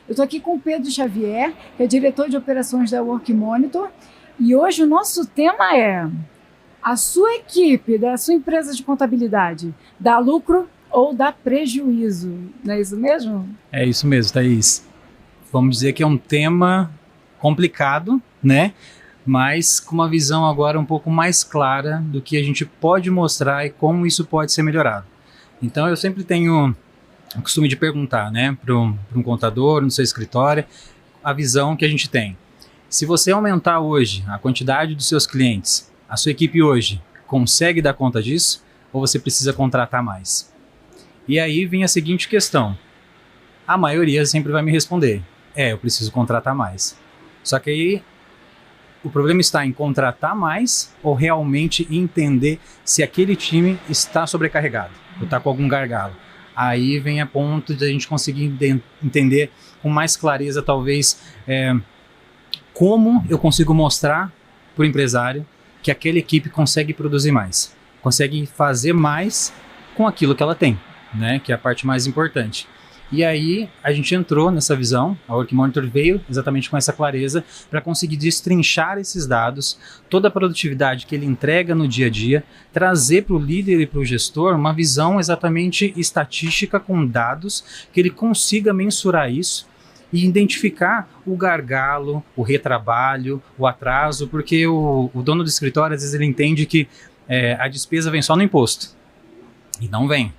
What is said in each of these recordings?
Eu estou aqui com o Pedro Xavier, que é diretor de operações da Workmonitor, e hoje o nosso tema é: a sua equipe da sua empresa de contabilidade dá lucro ou dá prejuízo? Não é isso mesmo? É isso mesmo, Thaís. Vamos dizer que é um tema complicado, né? Mas com uma visão agora um pouco mais clara do que a gente pode mostrar e como isso pode ser melhorado. Então eu sempre tenho o costume de perguntar, né, para um contador no seu escritório, a visão que a gente tem. Se você aumentar hoje a quantidade dos seus clientes, a sua equipe hoje consegue dar conta disso ou você precisa contratar mais? E aí vem a seguinte questão. A maioria sempre vai me responder: eu preciso contratar mais. Só que aí o problema está em contratar mais ou realmente entender se aquele time está sobrecarregado ou está com algum gargalo. Aí vem a ponto de a gente conseguir entender com mais clareza, talvez, como eu consigo mostrar para o empresário que aquela equipe consegue produzir mais, consegue fazer mais com aquilo que ela tem, né? Que é a parte mais importante. E aí a gente entrou nessa visão, a Workmonitor veio exatamente com essa clareza para conseguir destrinchar esses dados, toda a produtividade que ele entrega no dia a dia, trazer para o líder e para o gestor uma visão exatamente estatística com dados, que ele consiga mensurar isso e identificar o gargalo, o retrabalho, o atraso, porque o dono do escritório às vezes ele entende que a despesa vem só no imposto, e não vem.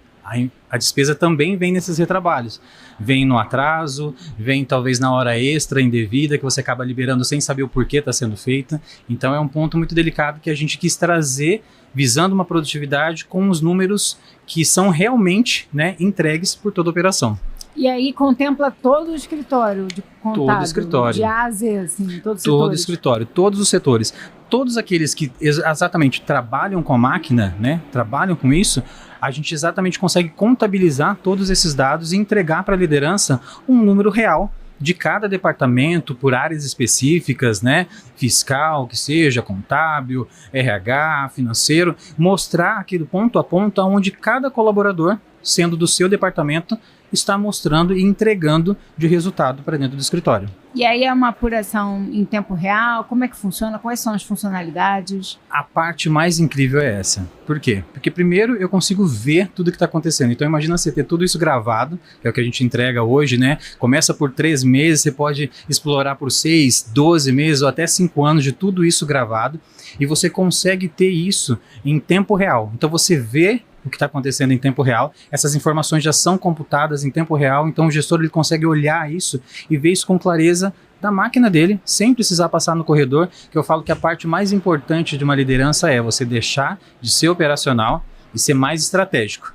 A despesa também vem nesses retrabalhos, vem no atraso, vem talvez na hora extra indevida que você acaba liberando sem saber o porquê está sendo feita. Então é um ponto muito delicado que a gente quis trazer, visando uma produtividade com os números que são realmente, né, entregues por toda a operação. E aí contempla todo o escritório de contábil, todo escritório, de A a Z, assim, todos os todo setores. escritório, todos os setores, todos aqueles que exatamente trabalham com a máquina, né, trabalham com isso, a gente exatamente consegue contabilizar todos esses dados e entregar para a liderança um número real de cada departamento, por áreas específicas, né, fiscal, que seja, contábil, RH, financeiro, mostrar aquele ponto a ponto onde cada colaborador, sendo do seu departamento, está mostrando e entregando de resultado para dentro do escritório. E aí é uma apuração em tempo real? Como é que funciona? Quais são as funcionalidades? A parte mais incrível é essa. Por quê? Porque primeiro eu consigo ver tudo que está acontecendo. Então imagina você ter tudo isso gravado, que é o que a gente entrega hoje, né? Começa por 3 meses, você pode explorar por 6, 12 meses ou até 5 anos de tudo isso gravado, e você consegue ter isso em tempo real. Então você vê o que está acontecendo em tempo real, essas informações já são computadas em tempo real, então o gestor ele consegue olhar isso e ver isso com clareza da máquina dele, sem precisar passar no corredor, que eu falo que a parte mais importante de uma liderança é você deixar de ser operacional e ser mais estratégico.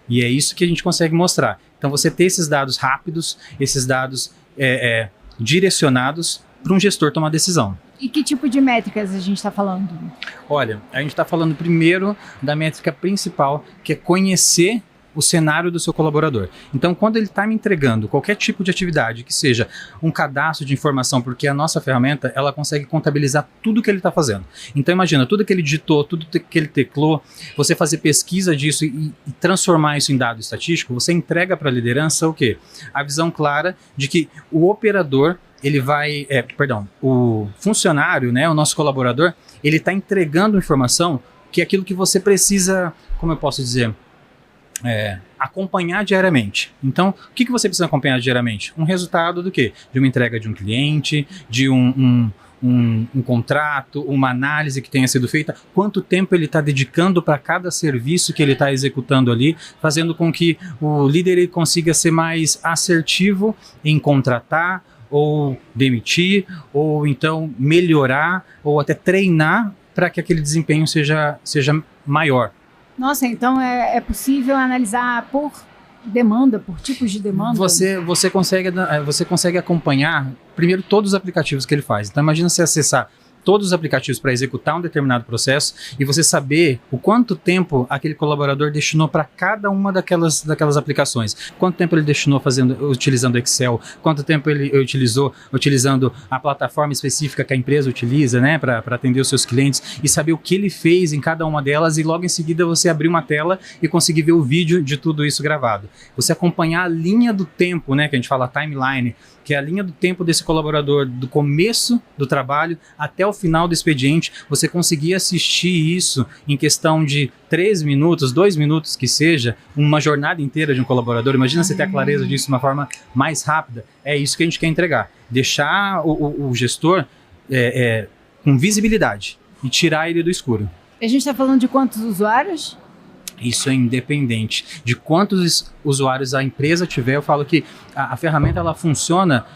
E é isso que a gente consegue mostrar. Então você ter esses dados rápidos, esses dados direcionados para um gestor tomar decisão. E que tipo de métricas a gente está falando? Olha, a gente está falando primeiro da métrica principal, que é conhecer o cenário do seu colaborador. Então, quando ele está me entregando qualquer tipo de atividade, que seja um cadastro de informação, porque a nossa ferramenta, ela consegue contabilizar tudo que ele está fazendo. Então, imagina, tudo que ele digitou, tudo que ele teclou, você fazer pesquisa disso e transformar isso em dado estatístico, você entrega para a liderança o quê? A visão clara de que o operador, ele vai, o funcionário, né, o nosso colaborador, ele está entregando informação que é aquilo que você precisa, como eu posso dizer, acompanhar diariamente. Então, o que você precisa acompanhar diariamente? Um resultado do quê? De uma entrega de um cliente, de um contrato, uma análise que tenha sido feita, quanto tempo ele está dedicando para cada serviço que ele está executando ali, fazendo com que o líder ele consiga ser mais assertivo em contratar, ou demitir, ou então melhorar, ou até treinar para que aquele desempenho seja maior. Nossa, então é possível analisar por demanda, por tipos de demanda? Você consegue acompanhar primeiro todos os aplicativos que ele faz. Então imagina você acessar todos os aplicativos para executar um determinado processo e você saber o quanto tempo aquele colaborador destinou para cada uma daquelas aplicações. Quanto tempo ele destinou utilizando Excel, quanto tempo ele utilizou utilizando a plataforma específica que a empresa utiliza, né, para atender os seus clientes, e saber o que ele fez em cada uma delas, e logo em seguida você abrir uma tela e conseguir ver o vídeo de tudo isso gravado. Você acompanhar a linha do tempo, né, que a gente fala timeline, que é a linha do tempo desse colaborador, do começo do trabalho até o final do expediente, você conseguir assistir isso em questão de 3 minutos, 2 minutos que seja, uma jornada inteira de um colaborador. Imagina você ter a clareza disso de uma forma mais rápida. É isso que a gente quer entregar. Deixar o gestor com visibilidade e tirar ele do escuro. A gente está falando de quantos usuários? Isso é independente de quantos usuários a empresa tiver. Eu falo que a ferramenta ela funciona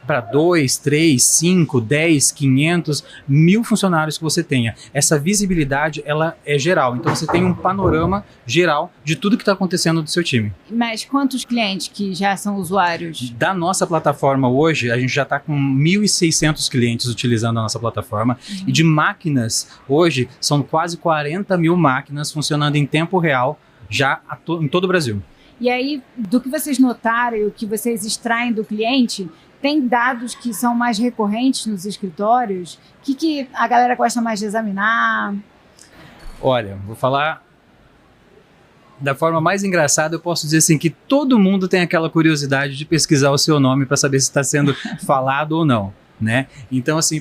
para 2, 3, 5, 10, 500, 1000 funcionários que você tenha. Essa visibilidade ela é geral. Então você tem um panorama geral de tudo que está acontecendo do seu time. Mas quantos clientes que já são usuários? Da nossa plataforma hoje, a gente já está com 1.600 clientes utilizando a nossa plataforma. E de máquinas, hoje, são quase 40 mil máquinas funcionando em tempo real já em todo o Brasil. E aí, do que vocês notaram e o que vocês extraem do cliente, tem dados que são mais recorrentes nos escritórios? O que a galera gosta mais de examinar? Olha, vou falar da forma mais engraçada. Eu posso dizer assim que todo mundo tem aquela curiosidade de pesquisar o seu nome para saber se está sendo falado ou não, né? Então assim,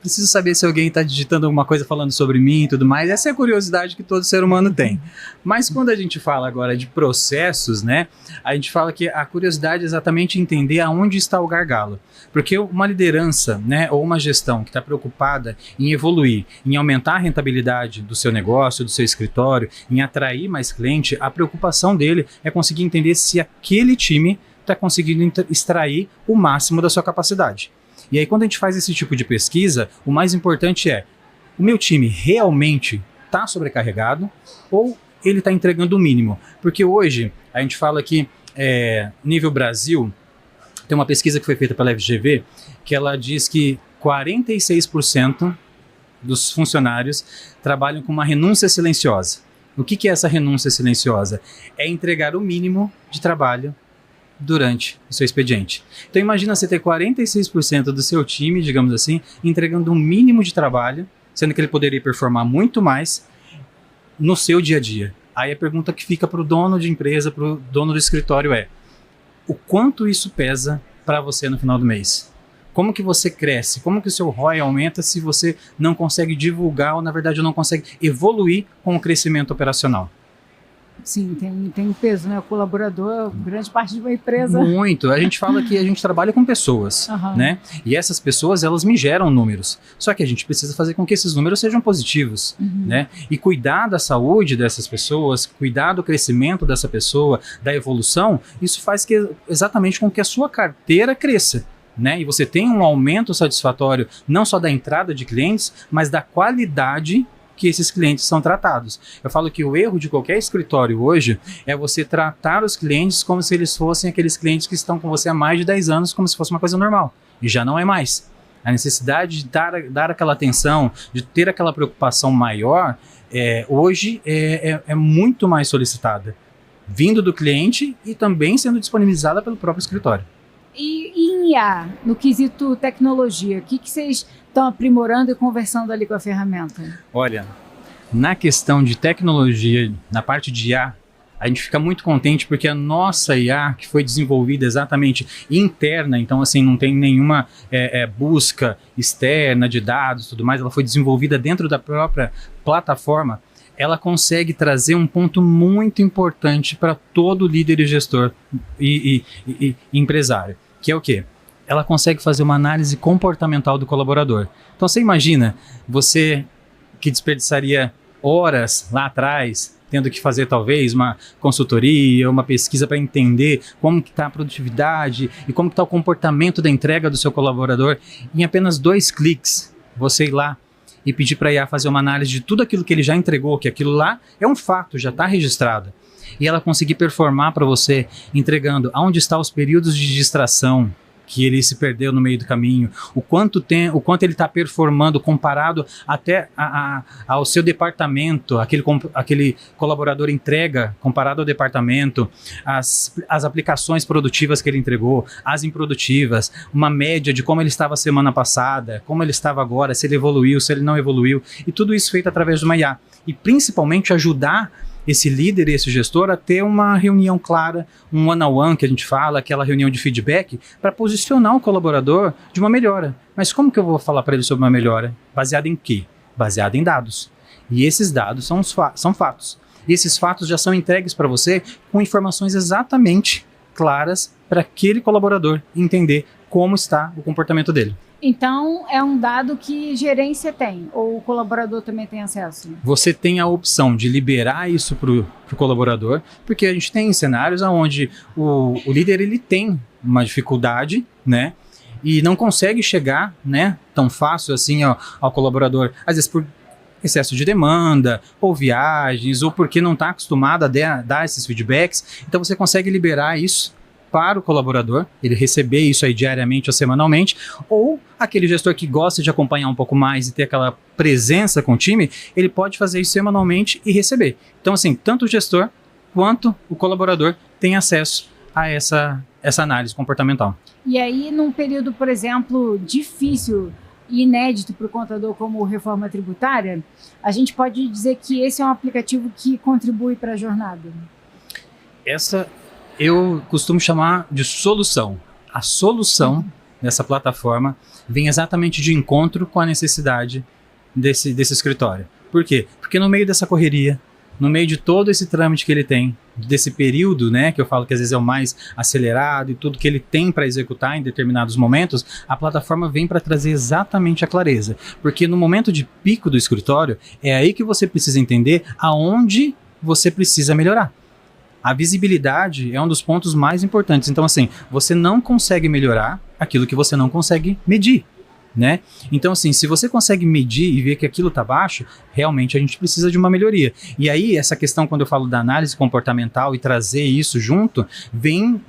preciso saber se alguém está digitando alguma coisa falando sobre mim e tudo mais. Essa é a curiosidade que todo ser humano tem. Mas quando a gente fala agora de processos, né? A gente fala que a curiosidade é exatamente entender aonde está o gargalo. Porque uma liderança, né, ou uma gestão que está preocupada em evoluir, em aumentar a rentabilidade do seu negócio, do seu escritório, em atrair mais cliente, a preocupação dele é conseguir entender se aquele time está conseguindo extrair o máximo da sua capacidade. E aí, quando a gente faz esse tipo de pesquisa, o mais importante é, o meu time realmente está sobrecarregado ou ele está entregando o mínimo? Porque hoje, a gente fala que, nível Brasil, tem uma pesquisa que foi feita pela FGV, que ela diz que 46% dos funcionários trabalham com uma renúncia silenciosa. O que é essa renúncia silenciosa? É entregar o mínimo de trabalho durante o seu expediente. Então imagina você ter 46% do seu time, digamos assim, entregando um mínimo de trabalho, sendo que ele poderia performar muito mais no seu dia a dia. Aí a pergunta que fica para o dono de empresa, para o dono do escritório é: o quanto isso pesa para você no final do mês? Como que você cresce? Como que o seu ROI aumenta se você não consegue divulgar ou, na verdade, não consegue evoluir com o crescimento operacional? Sim, tem um peso, né? O colaborador, grande parte de uma empresa. Muito. A gente fala que a gente trabalha com pessoas, né? E essas pessoas, elas me geram números. Só que a gente precisa fazer com que esses números sejam positivos, né? E cuidar da saúde dessas pessoas, cuidar do crescimento dessa pessoa, da evolução, isso faz exatamente com que a sua carteira cresça, né? E você tenha um aumento satisfatório, não só da entrada de clientes, mas da qualidade que esses clientes são tratados. Eu falo que o erro de qualquer escritório hoje é você tratar os clientes como se eles fossem aqueles clientes que estão com você há mais de 10 anos, como se fosse uma coisa normal. E já não é mais. A necessidade de dar aquela atenção, de ter aquela preocupação maior, hoje é muito mais solicitada, vindo do cliente e também sendo disponibilizada pelo próprio escritório. E em IA, no quesito tecnologia, o que vocês estão aprimorando e conversando ali com a ferramenta? Olha, na questão de tecnologia, na parte de IA, a gente fica muito contente porque a nossa IA, que foi desenvolvida exatamente interna, então assim, não tem nenhuma busca externa de dados e tudo mais, ela foi desenvolvida dentro da própria plataforma, ela consegue trazer um ponto muito importante para todo líder e gestor e empresário, que é o quê? Ela consegue fazer uma análise comportamental do colaborador. Então você imagina, você que desperdiçaria horas lá atrás, tendo que fazer talvez uma consultoria, uma pesquisa para entender como que está a produtividade e como que está o comportamento da entrega do seu colaborador, em apenas 2 cliques, você ir lá e pedir para a IA fazer uma análise de tudo aquilo que ele já entregou, que aquilo lá é um fato, já está registrado. E ela conseguir performar para você, entregando aonde estão os períodos de distração, que ele se perdeu no meio do caminho, o quanto ele está performando comparado até ao seu departamento, aquele colaborador entrega comparado ao departamento, as aplicações produtivas que ele entregou, as improdutivas, uma média de como ele estava semana passada, como ele estava agora, se ele evoluiu, se ele não evoluiu, e tudo isso feito através de uma IA. E principalmente ajudar esse líder e esse gestor a ter uma reunião clara, um one-on-one que a gente fala, aquela reunião de feedback, para posicionar o colaborador de uma melhora. Mas como que eu vou falar para ele sobre uma melhora? Baseado em quê? Baseado em dados. E esses dados são fatos. E esses fatos já são entregues para você com informações exatamente claras para aquele colaborador entender como está o comportamento dele. Então, é um dado que gerência tem, ou o colaborador também tem acesso? Você tem a opção de liberar isso para o colaborador, porque a gente tem cenários onde o líder ele tem uma dificuldade, né? E não consegue chegar, né, tão fácil assim ao colaborador, às vezes por excesso de demanda, ou viagens, ou porque não está acostumado a dar esses feedbacks. Então você consegue liberar isso para o colaborador, ele receber isso aí diariamente ou semanalmente, ou aquele gestor que gosta de acompanhar um pouco mais e ter aquela presença com o time, ele pode fazer isso semanalmente e receber. Então assim, tanto o gestor quanto o colaborador têm acesso a essa análise comportamental. E aí, num período, por exemplo, difícil e inédito para o contador como reforma tributária, a gente pode dizer que esse é um aplicativo que contribui para a jornada? Essa eu costumo chamar de solução. A solução dessa plataforma vem exatamente de encontro com a necessidade desse escritório. Por quê? Porque no meio dessa correria, no meio de todo esse trâmite que ele tem, desse período, né, que eu falo que às vezes é o mais acelerado e tudo que ele tem para executar em determinados momentos, a plataforma vem para trazer exatamente a clareza. Porque no momento de pico do escritório, é aí que você precisa entender aonde você precisa melhorar. A visibilidade é um dos pontos mais importantes. Então, assim, você não consegue melhorar aquilo que você não consegue medir, né? Então, assim, se você consegue medir e ver que aquilo está baixo, realmente a gente precisa de uma melhoria. E aí, essa questão, quando eu falo da análise comportamental e trazer isso junto, vem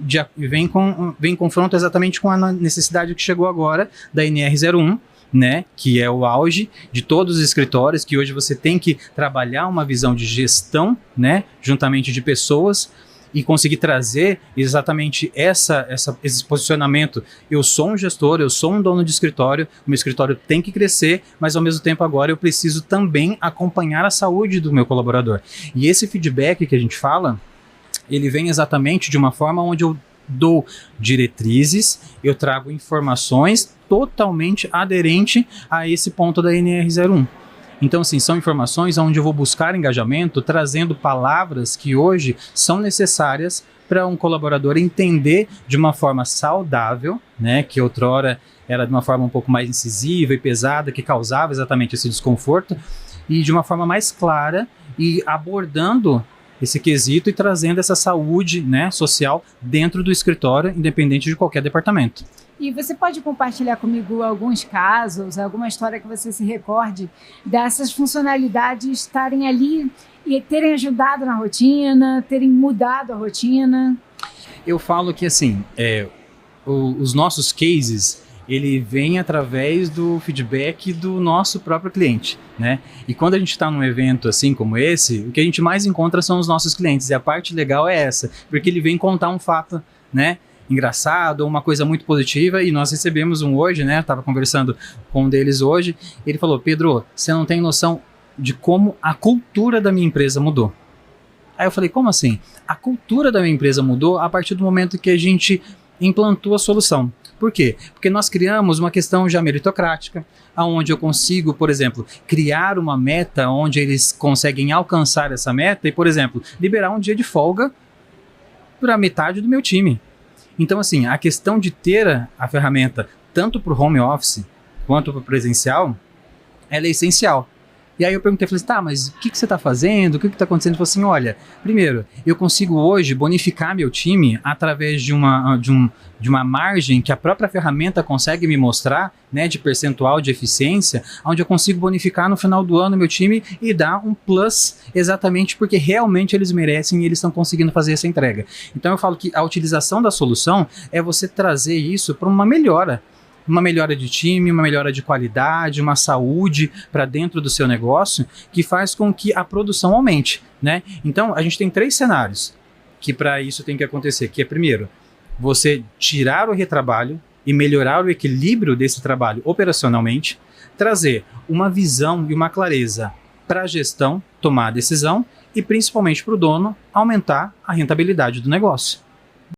em confronto exatamente com a necessidade que chegou agora da NR01, né, que é o auge de todos os escritórios, que hoje você tem que trabalhar uma visão de gestão, né, juntamente de pessoas, e conseguir trazer exatamente esse posicionamento. Eu sou um gestor, eu sou um dono de escritório, o meu escritório tem que crescer, mas ao mesmo tempo agora eu preciso também acompanhar a saúde do meu colaborador. E esse feedback que a gente fala, ele vem exatamente de uma forma onde eu dou diretrizes, eu trago informações totalmente aderente a esse ponto da NR01. Então, assim, são informações onde eu vou buscar engajamento, trazendo palavras que hoje são necessárias para um colaborador entender de uma forma saudável, né, que outrora era de uma forma um pouco mais incisiva e pesada, que causava exatamente esse desconforto, e de uma forma mais clara e abordando esse quesito e trazendo essa saúde, né, social dentro do escritório, independente de qualquer departamento. E você pode compartilhar comigo alguns casos, alguma história que você se recorde dessas funcionalidades estarem ali e terem ajudado na rotina, terem mudado a rotina? Eu falo que, assim, os nossos cases, ele vem através do feedback do nosso próprio cliente, né? E quando a gente está num evento assim como esse, o que a gente mais encontra são os nossos clientes. E a parte legal é essa, porque ele vem contar um fato, né, engraçado, uma coisa muito positiva, e nós recebemos um hoje, né, estava conversando com um deles hoje, ele falou: Pedro, você não tem noção de como a cultura da minha empresa mudou. Aí eu falei: como assim? A cultura da minha empresa mudou a partir do momento que a gente implantou a solução. Por quê? Porque nós criamos uma questão já meritocrática, onde eu consigo, por exemplo, criar uma meta onde eles conseguem alcançar essa meta e, por exemplo, liberar um dia de folga para metade do meu time. Então, assim, a questão de ter a ferramenta tanto para o home office quanto para o presencial, ela é essencial. E aí eu perguntei, falei: tá, mas o que você está fazendo? O que está acontecendo? Ele falou assim: olha, primeiro, eu consigo hoje bonificar meu time através de uma margem que a própria ferramenta consegue me mostrar, né, de percentual de eficiência, onde eu consigo bonificar no final do ano meu time e dar um plus exatamente porque realmente eles merecem e eles estão conseguindo fazer essa entrega. Então eu falo que a utilização da solução é você trazer isso para uma melhora de time, uma melhora de qualidade, uma saúde para dentro do seu negócio, que faz com que a produção aumente, né? Então, a gente tem 3 cenários que para isso tem que acontecer, que é, primeiro, você tirar o retrabalho e melhorar o equilíbrio desse trabalho operacionalmente, trazer uma visão e uma clareza para a gestão tomar a decisão, e principalmente para o dono aumentar a rentabilidade do negócio.